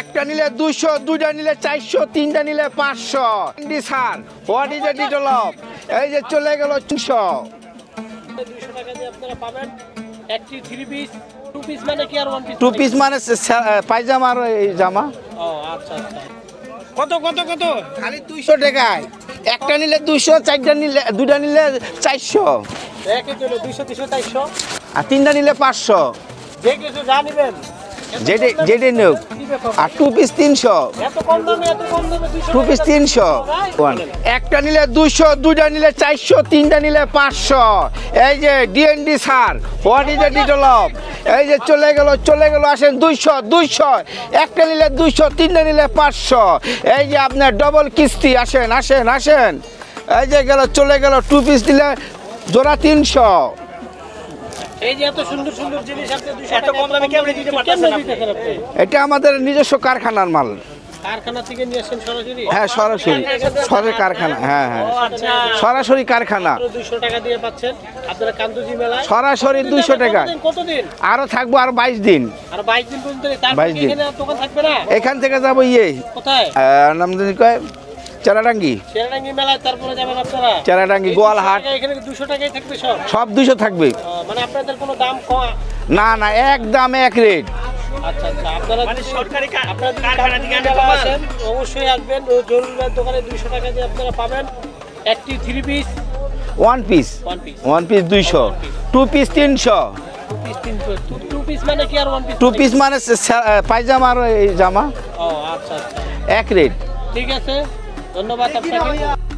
একটা নিলে 200, দুইটা নিলে 400, তিনটা নিলে 500। Sir what is the detail of? এই যে চলে গেল 300। 200 টাকা দিয়ে আপনারা পাবেন একটি 3 পিস 2 পিস মানে কি আর 1 পিস 2 পিস মানে পায়জামা আর এই জামা। ও আচ্ছা আচ্ছা কত কত কত খালি 200 টাকায় একটা নিলে 200, চারটা নিলে দুইটা নিলে 400, একে চলো 200 300 400 আর তিনটা নিলে 500। যে কিছু জানিবেন যেটা নেব। আর 2 পিস 300, এত কম দামে 200 2 পিস 300। একটা নিলে 200, দুইটা নিলে 400, তিনটা নিলে 500। এই যে DND sir what is the detail of? এই যে চলে গেল আসেন 200, একটা নিলে 200, তিনটা নিলে 500। এই যে আপনার ডবল কিস্তি আসেন। এই যে চলে গেল 2 পিস দিলে জোড়া 300। এই যে এত সুন্দর সুন্দর জিনিস আপনি 200 টাকা কম দামে কেমনে দিতে পারতেছেন আপনি? এটা আমাদের নিজস্ব কারখানার মাল। কারখানা থেকে নিয়ে আসেন সরাসরি? হ্যাঁ সরাসরি কারখানা। হ্যাঁ আচ্ছা সরাসরি কারখানা। 200 টাকা দিয়ে পাচ্ছেন আপনারা কান্তজি মেলায় সরাসরি 200 টাকা। কতদিন আরো থাকবো আর 22 দিন। আর 22 দিন পর্যন্ত তারপর 22 দিন। এখানে আর দোকান থাকবে না? এখান থেকে যাবো কোথায়? নাম জানি কয় চারাডাঙ্গি। শেরাডাঙ্গি মেলায় তারপরে যাবেন আপনারা? চারাডাঙ্গি এই গোয়ালহাট। 200 টাকা এখানে 200 টাকাই থাকবে সব? সব 200 থাকবে। মানে আপনাদের কোনো দাম কম? না এক দাম এক রেট। আচ্ছা আপনারা মানে সরকারি কারখানা থেকে আসেন অবশ্যই আসবেন। জরুরি দোকানে 200 টাকা দিয়ে আপনারা পাবেন একটি 3 পিস 1 পিস 200, 2 পিস 300। 2 পিস মানে কি আর 1 পিস 2 পিস মানে পায়জামা আর এই জামা। ও আচ্ছা এক রেট। ঠিক আছে ধন্যবাদ আপনাকে।